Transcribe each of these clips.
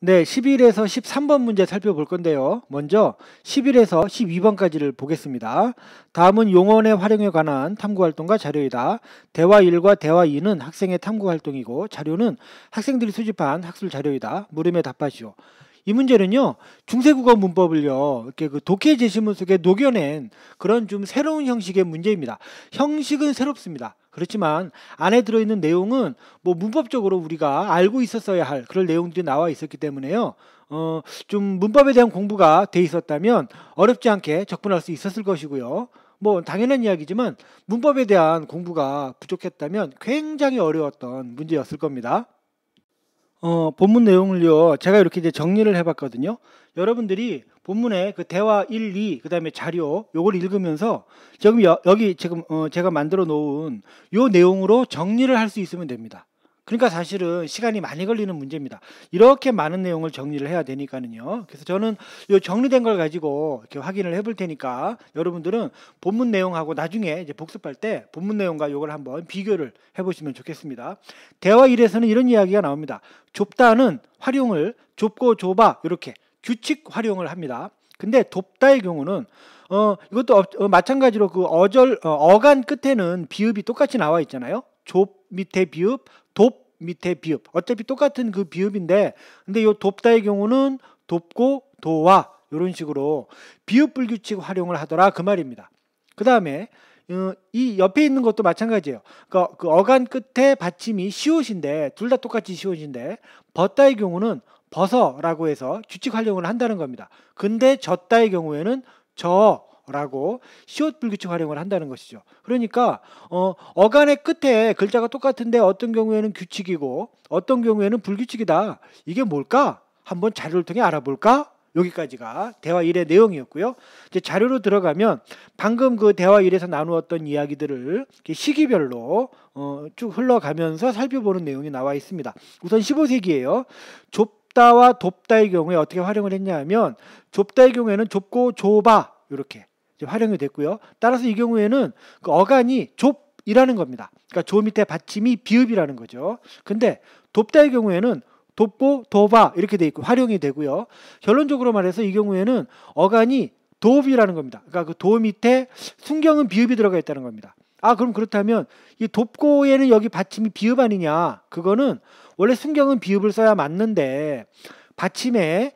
네, 11에서 13번 문제 살펴볼 건데요. 먼저 11에서 12번까지를 보겠습니다. 다음은 용언의 활용에 관한 탐구활동과 자료이다. 대화 1과 대화 2는 학생의 탐구활동이고 자료는 학생들이 수집한 학술 자료이다. 물음에 답하시오. 이 문제는요, 중세국어 문법을요, 이렇게 그 독해 제시문 속에 녹여낸 그런 좀 새로운 형식의 문제입니다. 형식은 새롭습니다. 그렇지만 안에 들어있는 내용은 뭐 문법적으로 우리가 알고 있었어야 할 그런 내용들이 나와 있었기 때문에요. 좀 문법에 대한 공부가 돼 있었다면 어렵지 않게 접근할 수 있었을 것이고요. 뭐 당연한 이야기지만 문법에 대한 공부가 부족했다면 굉장히 어려웠던 문제였을 겁니다. 본문 내용을요, 제가 이렇게 이제 정리를 해봤거든요. 여러분들이 본문에 그 대화 1, 2, 그 다음에 자료, 요걸 읽으면서 지금 여기 지금 제가 만들어 놓은 요 내용으로 정리를 할 수 있으면 됩니다. 그러니까 사실은 시간이 많이 걸리는 문제입니다. 이렇게 많은 내용을 정리를 해야 되니까는요. 그래서 저는 요 정리된 걸 가지고 이렇게 확인을 해볼 테니까 여러분들은 본문 내용하고 나중에 이제 복습할 때 본문 내용과 요걸 한번 비교를 해보시면 좋겠습니다. 대화 1에서는 이런 이야기가 나옵니다. 좁다는 활용을 좁고 좁아 이렇게 규칙 활용을 합니다. 근데 돕다의 경우는 이것도 마찬가지로 그 어간 끝에는 비읍이 똑같이 나와 있잖아요. 좁 밑에 비읍, 돕 밑에 비읍. 어차피 똑같은 그 비읍인데, 근데 요 돕다의 경우는 돕고 도와 이런 식으로 비읍 불규칙 활용을 하더라 그 말입니다. 그 다음에 이 옆에 있는 것도 마찬가지예요. 그러니까 그 어간 끝에 받침이 시옷인데 둘 다 똑같이 시옷인데 벗다의 경우는 벗어라고 해서 규칙 활용을 한다는 겁니다. 근데 졌다의 경우에는 저라고 시옷 불규칙 활용을 한다는 것이죠. 그러니까 어간의 끝에 글자가 똑같은데 어떤 경우에는 규칙이고 어떤 경우에는 불규칙이다. 이게 뭘까? 한번 자료를 통해 알아볼까? 여기까지가 대화 1의 내용이었고요. 이제 자료로 들어가면 방금 그 대화 1에서 나누었던 이야기들을 시기별로 쭉 흘러가면서 살펴보는 내용이 나와 있습니다. 우선 15세기예요. 좁다와 돕다의 경우에 어떻게 활용을 했냐 하면 좁다의 경우에는 좁고 좁아 이렇게 활용이 됐고요. 따라서 이 경우에는 그 어간이 좁이라는 겁니다. 그러니까 조 밑에 받침이 비읍이라는 거죠. 근데 돕다의 경우에는 돕고 돕아 이렇게 돼 있고 활용이 되고요. 결론적으로 말해서 이 경우에는 어간이 돕이라는 겁니다. 그러니까 그 도 밑에 순경은 비읍이 들어가 있다는 겁니다. 그럼 그렇다면 이 돕고에는 여기 받침이 비읍 아니냐? 그거는 원래 순경은 비읍을 써야 맞는데 받침에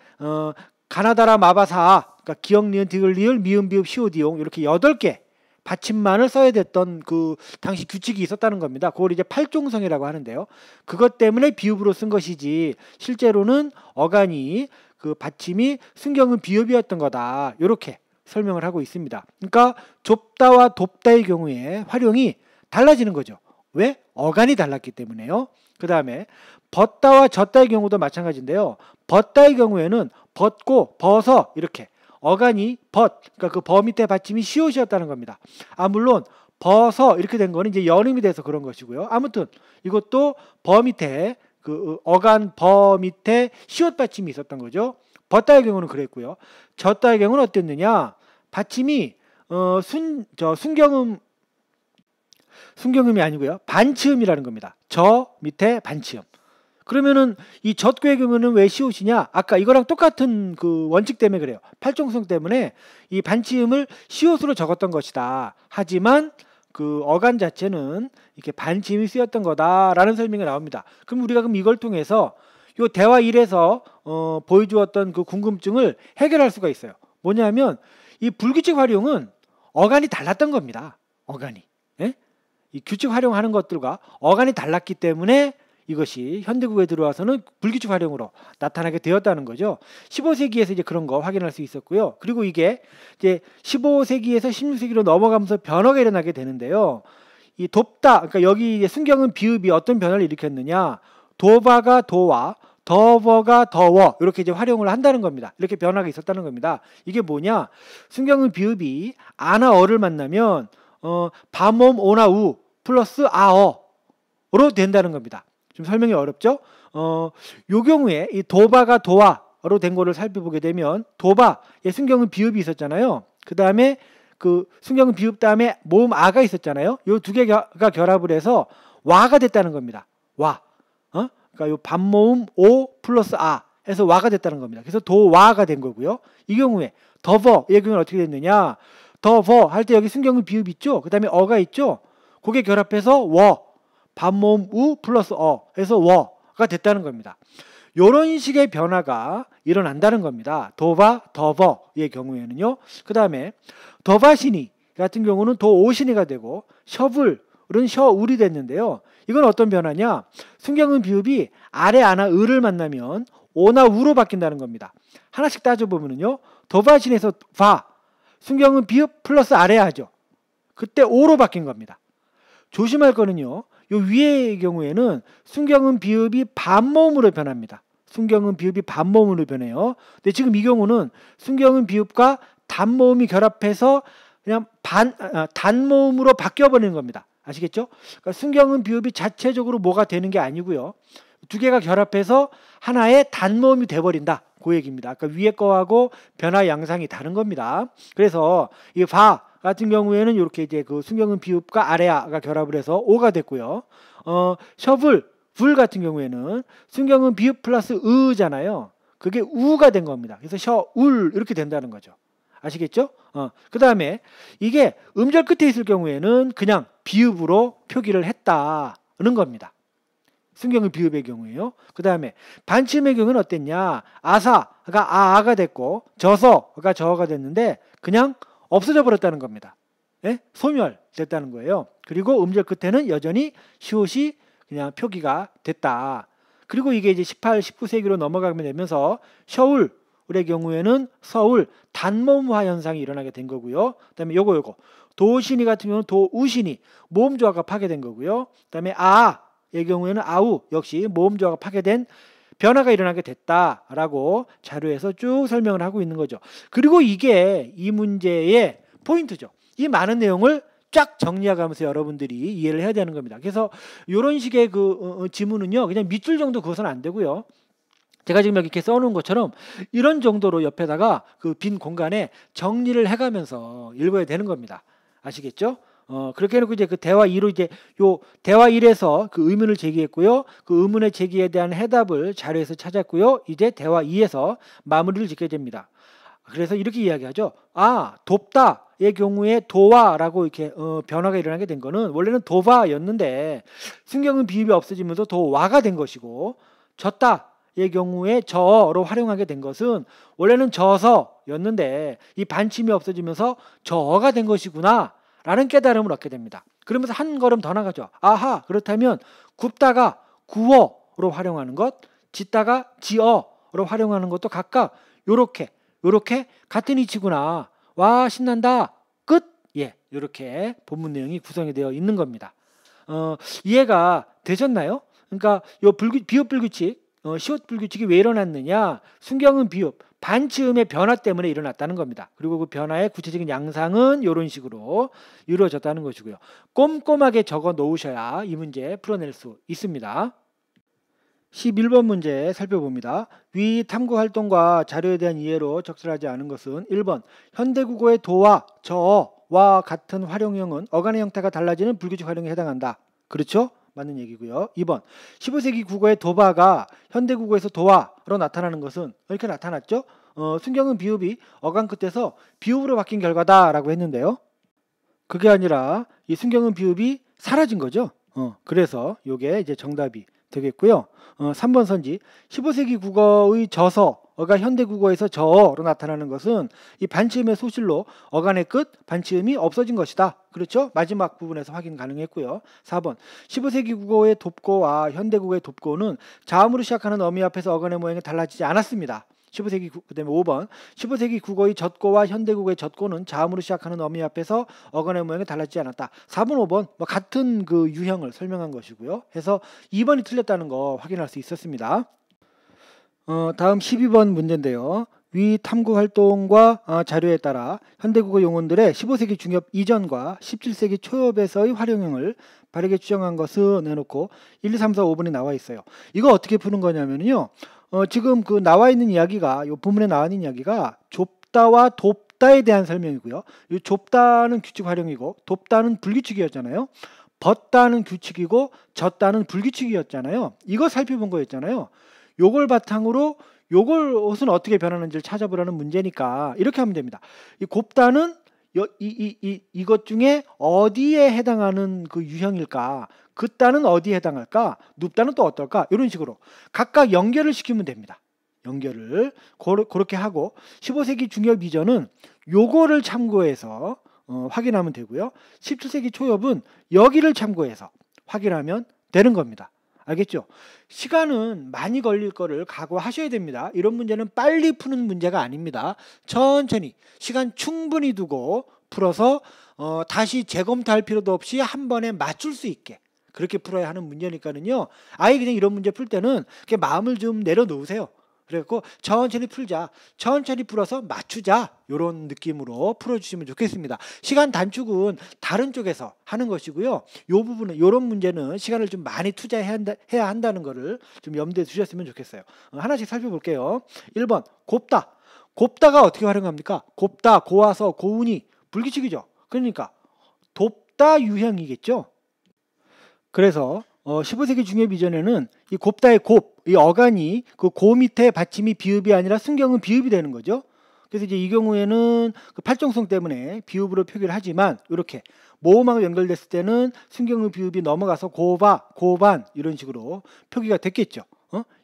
가나다라 마바사 그러니까 기역 니은 디귿 리을 미음 비읍 시옷 이용 이렇게 8개 받침만을 써야 됐던 그 당시 규칙이 있었다는 겁니다. 그걸 이제 팔종성이라고 하는데요. 그것 때문에 비읍으로 쓴 것이지 실제로는 어간이 그 받침이 순경은 비읍이었던 거다. 이렇게 설명을 하고 있습니다. 그러니까 좁다와 돕다의 경우에 활용이 달라지는 거죠. 왜? 어간이 달랐기 때문에요. 그 다음에 벗다와 졌다의 경우도 마찬가지인데요. 벗다의 경우에는 벗고 벗어 이렇게 어간이 그러니까 그 버 밑에 받침이 시옷이었다는 겁니다. 물론 벗어 이렇게 된 거는 이제 연음이 돼서 그런 것이고요. 아무튼 이것도 버 밑에 그 어간 버 밑에 시옷 받침이 있었던 거죠. 벗다의 경우는 그랬고요. 졌다의 경우는 어땠느냐? 받침이 순경음이 아니고요. 반치음이라는 겁니다. 저 밑에 반치음. 그러면은 이 젖구의 경우는 왜 시옷이냐? 아까 이거랑 똑같은 그 원칙 때문에 그래요. 팔종성 때문에 이 반치음을 시옷으로 적었던 것이다. 하지만 그 어간 자체는 이렇게 반치음이 쓰였던 거다라는 설명이 나옵니다. 그럼 우리가 이걸 통해서 요 대화 1에서 보여주었던 그 궁금증을 해결할 수가 있어요. 뭐냐면 이 불규칙 활용은 어간이 달랐던 겁니다. 어간이. 예? 이 규칙 활용하는 것들과 어간이 달랐기 때문에 이것이 현대국에 들어와서는 불규칙 활용으로 나타나게 되었다는 거죠. 15세기에서 이제 그런 거 확인할 수 있었고요. 그리고 이게 이제 15세기에서 16세기로 넘어가면서 변화가 일어나게 되는데요. 이 돕다, 그러니까 여기 이제 순경은 비읍이 어떤 변화를 일으켰느냐? 도바가 도와, 더버가 더워 이렇게 이제 활용을 한다는 겁니다. 이렇게 변화가 있었다는 겁니다. 이게 뭐냐? 순경은 비읍이 아나 어를 만나면 밤옴 오나 우 플러스 아어로 된다는 겁니다. 좀 설명이 어렵죠? 요 경우에 이 도바가 도와로 된 거를 살펴보게 되면 도바의 순경은 비읍이 있었잖아요. 그 다음에 그 순경은 비읍 다음에 모음 아가 있었잖아요. 요 두 개가 결합을 해서 와가 됐다는 겁니다. 와. 그러니까 요 반모음 오 플러스 아 해서 와가 됐다는 겁니다. 그래서 도와가 된 거고요. 이 경우에 더버의 경우는 어떻게 됐느냐? 더버 할 때 여기 순경은 비읍 있죠? 그 다음에 어가 있죠? 그게 결합해서 워, 반모음 우 플러스 어 해서 워가 됐다는 겁니다. 이런 식의 변화가 일어난다는 겁니다. 도바, 더버의 경우에는요. 그 다음에 더바시니 같은 경우는 도오시니가 되고 셔불은 셔울이 됐는데요. 이건 어떤 변화냐? 순경은 비읍이 아래 아나 을을 만나면 오나 우로 바뀐다는 겁니다. 하나씩 따져보면요. 더바신에서 바, 순경은 비읍 플러스 아래 하죠. 그때 오로 바뀐 겁니다. 조심할 거는요. 요 위의 경우에는 순경은 비읍이 반모음으로 변합니다. 순경은 비읍이 반모음으로 변해요. 근데 지금 이 경우는 순경은 비읍과 단모음이 결합해서 그냥 단모음으로 바뀌어버리는 겁니다. 아시겠죠? 그러니까 순경은 비읍이 자체적으로 뭐가 되는 게 아니고요. 두 개가 결합해서 하나의 단모음이 돼버린다. 그 얘기입니다. 아까 위에 거하고 변화 양상이 다른 겁니다. 그래서 이 바 같은 경우에는 이렇게 이제 그 순경은 비읍과 아래아가 결합을 해서 오가 됐고요. 셔불, 불 같은 경우에는 순경은 비읍 플러스 으잖아요. 그게 우가 된 겁니다. 그래서 셔울 이렇게 된다는 거죠. 아시겠죠? 그 다음에 이게 음절 끝에 있을 경우에는 그냥 비읍으로 표기를 했다는 겁니다. 순경은 비읍의 경우에요. 그 다음에 반침의 경우는 어땠냐? 아사가 아가 됐고 저서가 저어가 됐는데 그냥 없어져 버렸다는 겁니다. 예? 소멸됐다는 거예요. 그리고 음절 끝에는 여전히 시옷이 그냥 표기가 됐다. 그리고 이게 이제 18, 19세기로 넘어가게 되면서 셔울의 경우에는 서울 단모음화 현상이 일어나게 된 거고요. 그다음에 요거 도시니 같은 경우는 도우시니 모음 조화가 파괴된 거고요. 그다음에 아의 경우에는 아우 역시 모음 조화가 파괴된 변화가 일어나게 됐다라고 자료에서 쭉 설명을 하고 있는 거죠. 그리고 이게 이 문제의 포인트죠. 이 많은 내용을 쫙 정리해가면서 여러분들이 이해를 해야 되는 겁니다. 그래서 이런 식의 그 지문은요, 그냥 밑줄 정도 그것은 안 되고요. 제가 지금 여기 이렇게 써놓은 것처럼 이런 정도로 옆에다가 그 빈 공간에 정리를 해가면서 읽어야 되는 겁니다. 아시겠죠? 그렇게 해놓고 이제 그 대화 2로 이제 요 대화 1에서 그 의문을 제기했고요. 그 의문의 제기에 대한 해답을 자료에서 찾았고요. 이제 대화 2에서 마무리를 짓게 됩니다. 그래서 이렇게 이야기하죠. 돕다의 경우에 도와라고 이렇게 변화가 일어나게 된 거는 원래는 도바였는데 순경은 비읍이 없어지면서 도와가 된 것이고 졌다의 경우에 저로 활용하게 된 것은 원래는 저서였는데 이 반침이 없어지면서 저어가 된 것이구나 라는 깨달음을 얻게 됩니다. 그러면서 한 걸음 더 나가죠. 아하, 그렇다면 굽다가 구어로 활용하는 것, 짓다가 지어로 활용하는 것도 각각 요렇게 같은 이치구나. 와, 신난다. 끝. 예, 요렇게 본문 내용이 구성이 되어 있는 겁니다. 이해가 되셨나요? 그러니까 요 비읍 불규칙, 시옷 불규칙이 왜 일어났느냐? 순경은 비읍, 반치음의 변화 때문에 일어났다는 겁니다. 그리고 그 변화의 구체적인 양상은 이런 식으로 이루어졌다는 것이고요. 꼼꼼하게 적어 놓으셔야 이 문제 풀어낼 수 있습니다. 11번 문제 살펴봅니다. 위 탐구 활동과 자료에 대한 이해로 적절하지 않은 것은 1번 현대국어의 도와 저와 같은 활용형은 어간의 형태가 달라지는 불규칙 활용에 해당한다. 그렇죠? 맞는 얘기고요. 2번 15세기 국어의 도바가 현대국어에서 도와로 나타나는 것은 이렇게 나타났죠. 순경은 비읍이 어간 끝에서 비읍으로 바뀐 결과다라고 했는데요. 그게 아니라 이 순경은 비읍이 사라진 거죠. 그래서 이게 이제 정답이 되겠고요. 3번 선지 15세기 국어의 저서가 현대국어에서 저어로 나타나는 것은 이 반치음의 소실로 어간의 끝 반치음이 없어진 것이다. 그렇죠? 마지막 부분에서 확인 가능했고요. 4번 15세기 국어의 돕고와 현대국어의 돕고는 자음으로 시작하는 어미 앞에서 어간의 모양이 달라지지 않았습니다. 15세기 그다음에 5번 15세기 국어의 젖고와 현대국어의 젖고는 자음으로 시작하는 어미 앞에서 어간의 모양이 달라지지 않았다. 4번 5번 뭐 같은 그 유형을 설명한 것이고요. 해서 2번이 틀렸다는 거 확인할 수 있었습니다. 다음 12번 문제인데요. 위 탐구 활동과 자료에 따라 현대국어 용어들의 15세기 중엽 이전과 17세기 초엽에서의 활용형을 바르게 추정한 것은 해놓고 1, 2, 3, 4, 5번이 나와 있어요. 이거 어떻게 푸는 거냐면요. 지금 그 나와 있는 이야기가 요 부문에 나와 있는 이야기가 좁다와 돕다에 대한 설명이고요. 이 좁다는 규칙 활용이고 돕다는 불규칙이었잖아요. 벗다는 규칙이고 졌다는 불규칙이었잖아요. 이거 살펴본 거였잖아요. 요걸 바탕으로 요것은 어떻게 변하는지를 찾아보라는 문제니까 이렇게 하면 됩니다. 이 곱다는 이것 중에 어디에 해당하는 그 유형일까? 긋다는 어디에 해당할까? 눕다는 또 어떨까? 이런 식으로 각각 연결을 시키면 됩니다. 연결을 그렇게 하고 15세기 중엽 이전은 요거를 참고해서 확인하면 되고요. 17세기 초엽은 여기를 참고해서 확인하면 되는 겁니다. 알겠죠? 시간은 많이 걸릴 거를 각오하셔야 됩니다. 이런 문제는 빨리 푸는 문제가 아닙니다. 천천히 시간 충분히 두고 풀어서 다시 재검토할 필요도 없이 한 번에 맞출 수 있게 그렇게 풀어야 하는 문제니까는요. 아예 그냥 이런 문제 풀 때는 그렇게 마음을 좀 내려놓으세요. 그래갖고 천천히 풀자, 천천히 풀어서 맞추자, 이런 느낌으로 풀어주시면 좋겠습니다. 시간 단축은 다른 쪽에서 하는 것이고요. 요 부분은 이런 문제는 시간을 좀 많이 투자해야 한다는 거를 좀 염두에 두셨으면 좋겠어요. 하나씩 살펴볼게요. 1번 곱다. 곱다가 어떻게 활용합니까? 곱다, 고와서, 고운이 불규칙이죠. 그러니까 돕다 유형이겠죠. 그래서 15세기 중엽 이전에는 이 곱다의 곱, 이 어간이 그 고 밑에 받침이 비읍이 아니라 순경은 비읍이 되는 거죠. 그래서 이제 이 경우에는 그 팔정성 때문에 비읍으로 표기를 하지만 이렇게 모음하고 연결됐을 때는 순경은 비읍이 넘어가서 고바, 고반 이런 식으로 표기가 됐겠죠.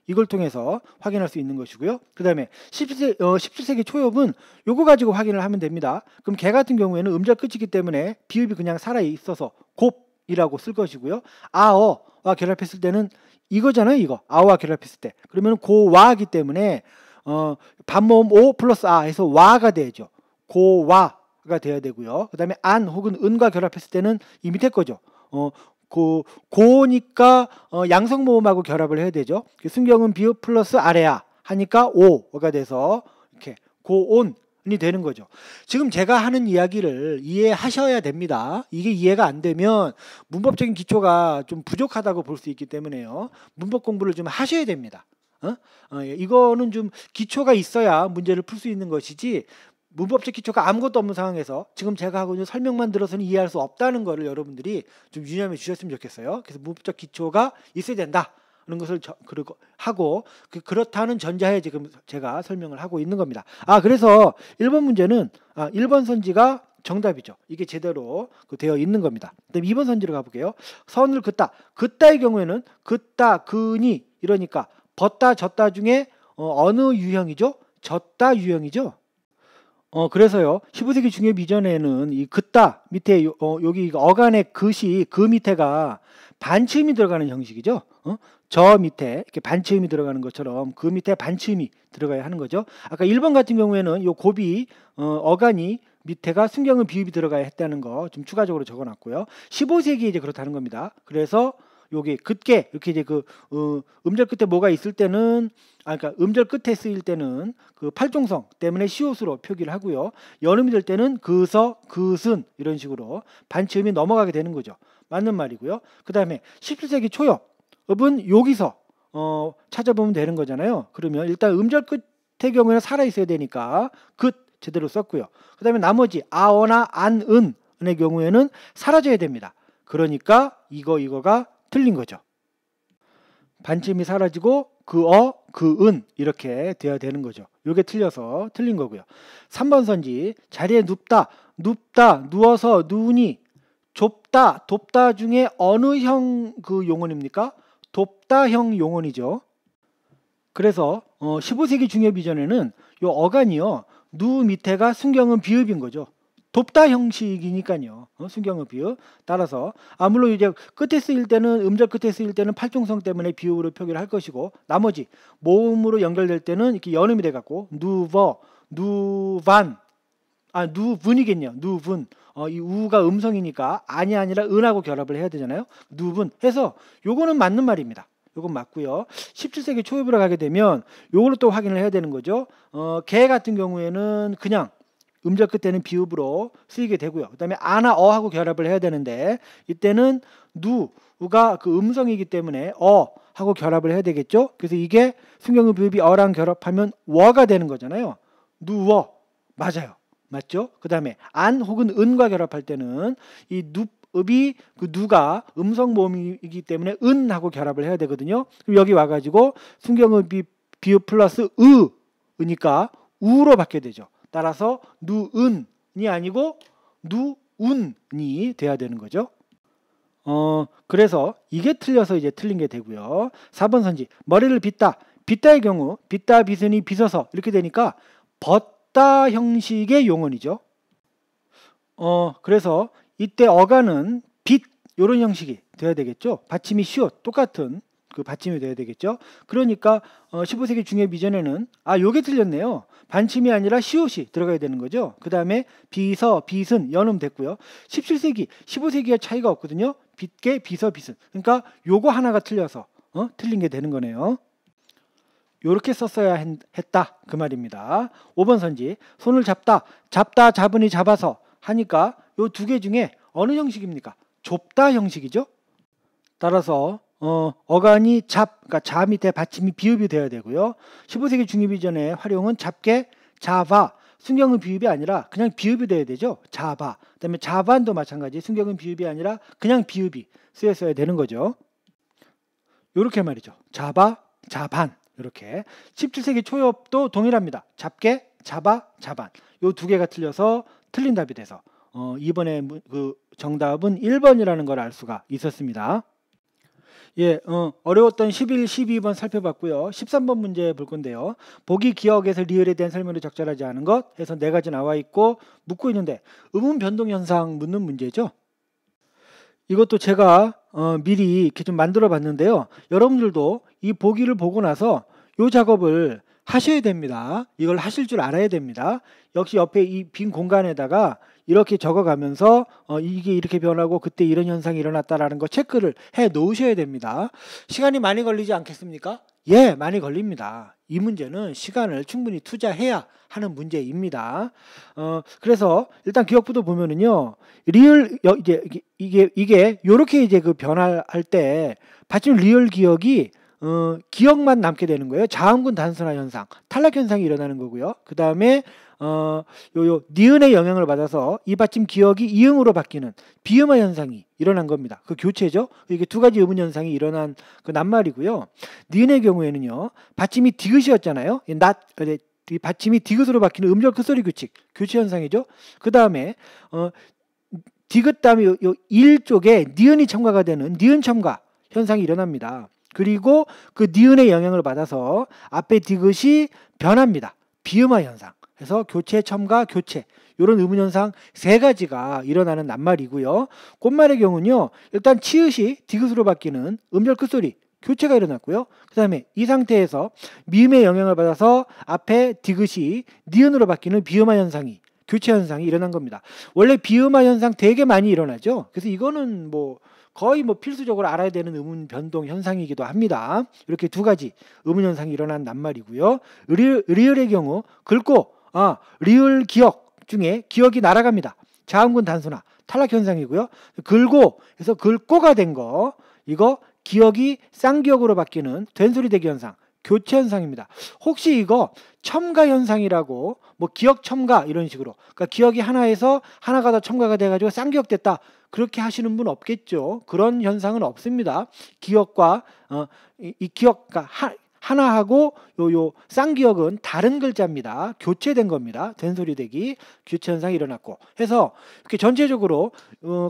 이걸 통해서 확인할 수 있는 것이고요. 그 다음에 17세기 초엽은 요거 가지고 확인을 하면 됩니다. 그럼 개 같은 경우에는 음절 끝이기 때문에 비읍이 그냥 살아 있어서 곱이라고 쓸 것이고요. 아어와 결합했을 때는 이거잖아요. 이거 아와 결합했을 때 그러면 고와이기 때문에 반모음 오 플러스 아 해서 와가 되죠. 고와가 돼야 되고요. 그 다음에 안 혹은 은과 결합했을 때는 이 밑에 거죠. 고니까 양성모음하고 결합을 해야 되죠. 순경은 비읍 플러스 아래야 하니까 오가 돼서 이렇게 고온이 되는 거죠. 지금 제가 하는 이야기를 이해하셔야 됩니다. 이게 이해가 안 되면 문법적인 기초가 좀 부족하다고 볼 수 있기 때문에요. 문법 공부를 좀 하셔야 됩니다. 이거는 좀 기초가 있어야 문제를 풀 수 있는 것이지 문법적 기초가 아무것도 없는 상황에서 지금 제가 하고 있는 설명만 들어서는 이해할 수 없다는 것을 여러분들이 좀 유념해 주셨으면 좋겠어요. 그래서 문법적 기초가 있어야 된다. 는 것을 하고 그렇다는 전제하에 지금 제가 설명을 하고 있는 겁니다. 그래서 1번 문제는 1번 선지가 정답이죠. 이게 제대로 되어 있는 겁니다. 그다음에 2번 선지로 가볼게요. 선을 긋다. 긋다의 경우에는 긋다, 근이 이러니까 벗다, 졌다 중에 어느 유형이죠? 졌다 유형이죠. 그래서요 15세기 중엽 이전에는 이 긋다 밑에 여기 어간의 긋이 그 밑에가 반치음이 들어가는 형식이죠. 저 밑에 이렇게 반치음이 들어가는 것처럼 그 밑에 반치음이 들어가야 하는 거죠. 아까 1번 같은 경우에는 요 곱이 어간이 밑에가 순경은 비읍이 들어가야 했다는 거 좀 추가적으로 적어놨고요. 15세기에 이제 그렇다는 겁니다. 그래서 여기 긋게 이렇게 이제 음절 끝에 뭐가 있을 때는 그러니까 음절 끝에 쓰일 때는 그 팔종성 때문에 시옷으로 표기를 하고요. 연음이 될 때는 그서, 그슨 이런 식으로 반치음이 넘어가게 되는 거죠. 맞는 말이고요. 그 다음에 17세기 초엽은 여기서 찾아보면 되는 거잖아요. 그러면 일단 음절 끝의 경우에는 살아 있어야 되니까 긋 제대로 썼고요. 그 다음에 나머지 아어나 안은의 경우에는 사라져야 됩니다. 그러니까 이거가 틀린 거죠. 반침이 사라지고 그은 이렇게 돼야 되는 거죠. 이게 틀려서 틀린 거고요. 3번 선지 자리에 눕다, 누워서 누우니 좁다, 돕다 중에 어느 형 그 용언입니까? 돕다형 용언이죠. 그래서 15세기 중엽 이전에는 요 어간이요. 누 밑에가 순경은 비읍인 거죠. 돕다 형식이니까요. 순경은 비읍. 따라서 물론 이제 끝에 쓰일 때는 음절 끝에 쓰일 때는 팔종성 때문에 비읍으로 표기를 할 것이고 나머지 모음으로 연결될 때는 이렇게 연음이 돼 갖고 누버, 누반, 누분이겠네요. 누분. 이 우가 음성이니까 안이 아니라 은하고 결합을 해야 되잖아요. 누분 해서 요거는 맞는 말입니다. 요건 맞고요. 17세기 초엽으로 가게 되면 요걸로 또 확인을 해야 되는 거죠. 개 같은 경우에는 그냥 음절 끝에는 비읍으로 쓰이게 되고요. 그 다음에 아나 어하고 결합을 해야 되는데 이때는 누가 그 음성이기 때문에 어하고 결합을 해야 되겠죠. 그래서 이게 순경음 비읍이 어랑 결합하면 워가 되는 거잖아요. 누워 맞아요. 맞죠? 그 다음에 안 혹은 은과 결합할 때는 이 눕이 그 누가 음성 모음이기 때문에 은하고 결합을 해야 되거든요. 그럼 여기 와가지고 순경음이 비읍 플러스 으니까 우로 바뀌어야 되죠. 따라서 누은이 아니고 누운이 돼야 되는 거죠. 그래서 이게 틀려서 이제 틀린 게 되고요. 4번 선지 머리를 빗다. 빗다의 경우 빗다 빗으니 빗어서 이렇게 되니까 벗다 형식의 용언이죠. 그래서 이때 어간은 빗 이런 형식이 돼야 되겠죠. 받침이 시옷 똑같은 그 받침이 돼야 되겠죠. 그러니까 15세기 중해 미전에는 요게 틀렸네요. 반침이 아니라 시옷이 들어가야 되는 거죠. 그 다음에 비서, 빗은 연음 됐고요. 17세기, 15세기와 차이가 없거든요. 빗게, 비서, 빗은. 그러니까 요거 하나가 틀려서 틀린 게 되는 거네요. 요렇게 썼어야 했다 그 말입니다. 5번 선지 손을 잡다, 잡다, 잡으니 잡아서 하니까 요 두 개 중에 어느 형식입니까? 좁다 형식이죠. 따라서 어간이 그러니까 자 밑에 받침이 비읍이 되어야 되고요. 15세기 중립 이전에 활용은 잡게, 잡아, 순경은 비읍이 아니라 그냥 비읍이 돼야 되죠. 잡아. 그다음에 자반도 마찬가지. 순경은 비읍이 아니라 그냥 비읍이 쓰였어야 되는 거죠. 요렇게 말이죠. 잡아, 자반. 이렇게 17세기 초엽도 동일합니다. 잡게, 잡아, 자반. 요 두 개가 틀려서 틀린 답이 돼서 이번에 그 정답은 1번이라는 걸 알 수가 있었습니다. 예, 어려웠던 11, 12번 살펴봤고요. 13번 문제 볼 건데요. 보기 기억에서 리을에 대한 설명을 적절하지 않은 것 해서 네 가지 나와 있고 묻고 있는데 음운 변동 현상 묻는 문제죠. 이것도 제가 미리 이렇게 좀 만들어 봤는데요. 여러분들도 이 보기를 보고 나서 이 작업을 하셔야 됩니다. 이걸 하실 줄 알아야 됩니다. 역시 옆에 이 빈 공간에다가 이렇게 적어가면서 이게 이렇게 변하고 그때 이런 현상이 일어났다라는 거 체크를 해 놓으셔야 됩니다. 시간이 많이 걸리지 않겠습니까? 예, 많이 걸립니다. 이 문제는 시간을 충분히 투자해야 하는 문제입니다. 그래서 일단 기억부도 보면은요, 리을 이게 요렇게 이제 그 변화할 때 받침 리을 기억이 기억만 남게 되는 거예요. 자음군 단순화 현상, 탈락 현상이 일어나는 거고요. 그 다음에 니은의 영향을 받아서 이 받침 기억이 이응으로 바뀌는 비음화 현상이 일어난 겁니다. 그 교체죠. 이게 두 가지 의문 현상이 일어난 그 낱말이고요. 니은의 경우에는요, 받침이 디귿이었잖아요. 이 받침이 디귿으로 바뀌는 음절 끝소리 규칙, 교체 현상이죠. 그 다음에 디귿 다음에 요 일 쪽에 니은이 첨가가 되는 니은 첨가 현상이 일어납니다. 그리고 그 니은의 영향을 받아서 앞에 디귿이 변합니다. 비음화 현상. 그래서 교체, 첨가, 교체 이런 의문 현상 세 가지가 일어나는 낱말이고요. 꽃말의 경우는요, 일단 치읓이 디귿으로 바뀌는 음절 끝소리 교체가 일어났고요. 그 다음에 이 상태에서 미음의 영향을 받아서 앞에 디귿이 니은으로 바뀌는 비음화 현상이 교체 현상이 일어난 겁니다. 원래 비음화 현상 되게 많이 일어나죠. 그래서 이거는 거의 필수적으로 알아야 되는 음운 변동 현상이기도 합니다. 이렇게 두 가지 음운 현상이 일어난 낱말이고요. 리을의 경우 긁고 리을 기억 중에 기억이 날아갑니다. 자음군 단순화 탈락 현상이고요. 긁고 해서 긁고가 된 거 이거 기억이 쌍기억으로 바뀌는 된소리 대기 현상 교체 현상입니다. 혹시 이거 첨가 현상이라고 기억 첨가 이런 식으로 그러니까 기억이 하나에서 하나가 더 첨가가 돼가지고 쌍기억 됐다 그렇게 하시는 분 없겠죠. 그런 현상은 없습니다. 기억과 이 기억과 하나하고 요 쌍기억은 다른 글자입니다. 교체된 겁니다. 된소리 대기 교체 현상이 일어났고 해서 이렇게 전체적으로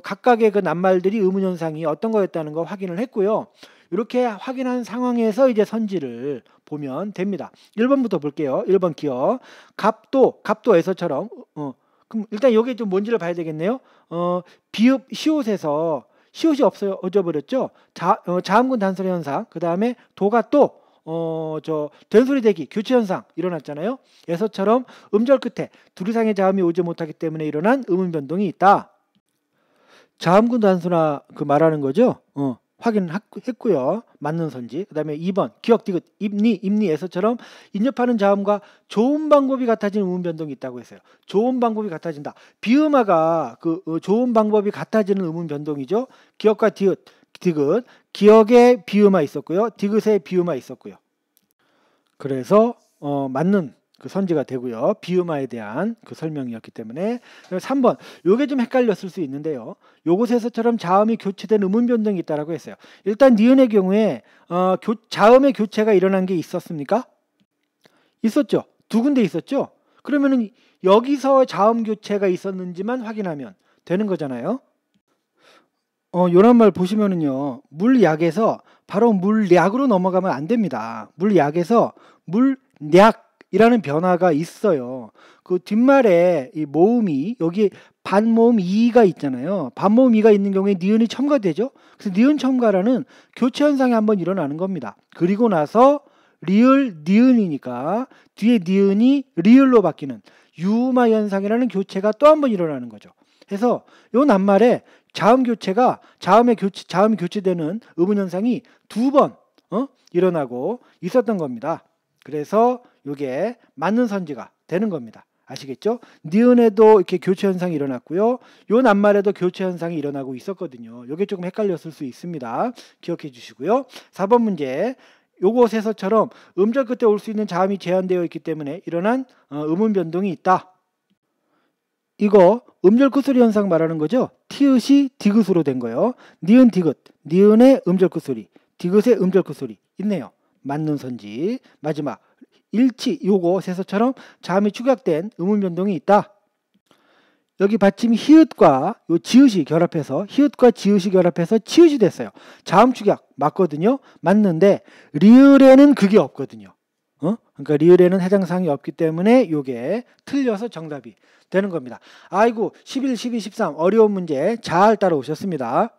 각각의 그 낱말들이 의문 현상이 어떤 거였다는 거 확인을 했고요. 이렇게 확인한 상황에서 이제 선지를 보면 됩니다. 1번부터 볼게요. 1번 기억 갑도에서처럼 그럼 일단 여기 좀 뭔지를 봐야 되겠네요. 비읍 시옷에서 시옷이 없어져 버렸죠. 자음군 단소리 현상 그 다음에 도가 또 된소리 대기 교체 현상 일어났잖아요. 에서처럼 음절 끝에 둘 이상의 자음이 오지 못하기 때문에 일어난 음운 변동이 있다. 자음군 단순화 그 말하는 거죠. 확인했고요. 맞는 선지. 그 다음에 2번 기억 디귿 입니에서처럼 인접하는 자음과 좋은 방법이 같아지는 음운 변동이 있다고 했어요. 좋은 방법이 같아진다. 비음화가 그 좋은 방법이 같아지는 음운 변동이죠. 기억과 디귿 기억에 비음화 있었고요. 디귿에 비음화 있었고요. 그래서 맞는 그 선지가 되고요. 비음화에 대한 그 설명이었기 때문에 3번 요게 좀 헷갈렸을 수 있는데요. 요곳에서처럼 자음이 교체된 음운 변동이 있다라고 했어요. 일단 니은의 경우에 자음의 교체가 일어난 게 있었습니까? 있었죠. 두 군데 있었죠. 그러면은 여기서 자음 교체가 있었는지만 확인하면 되는 거잖아요. 요런 말 보시면은요. 물약에서 바로 물약으로 넘어가면 안 됩니다. 물약에서 물약이라는 변화가 있어요. 그 뒷말에 이 모음이 여기 반모음 이가 있잖아요. 반모음 이가 있는 경우에 니은이 첨가되죠. 그래서 니은 첨가라는 교체 현상이 한번 일어나는 겁니다. 그리고 나서 리을 니은이니까 뒤에 니은이 리을로 바뀌는 유마 현상이라는 교체가 또 한번 일어나는 거죠. 그래서 요 낱말에 자음이 교체되는 의문 현상이 두 번 일어나고 있었던 겁니다. 그래서 이게 맞는 선지가 되는 겁니다. 아시겠죠? 니은에도 이렇게 교체 현상이 일어났고요. 요 낱말에도 교체 현상이 일어나고 있었거든요. 이게 조금 헷갈렸을 수 있습니다. 기억해 주시고요. 4번 문제. 요것에서처럼 음절 끝에 올 수 있는 자음이 제한되어 있기 때문에 일어난 음운 변동이 있다. 이거 음절 끝소리 현상 말하는 거죠. 티읕이 디귿으로 된 거예요. 니은 디귿, 니은의 음절 끝소리, 디귿의 음절 끝소리 있네요. 맞는 선지. 마지막 일치 요것에서처럼 자음이 축약된 음운 변동이 있다. 여기 받침 히읗과 요 지읒이 결합해서 히읗과 지읒이 결합해서 치읒이 됐어요. 자음 축약 맞거든요. 맞는데 리을에는 그게 없거든요. 그러니까 리을에는 해당 사항이 없기 때문에 요게 틀려서 정답이 되는 겁니다. 아이고 11, 12, 13 어려운 문제 잘 따라오셨습니다.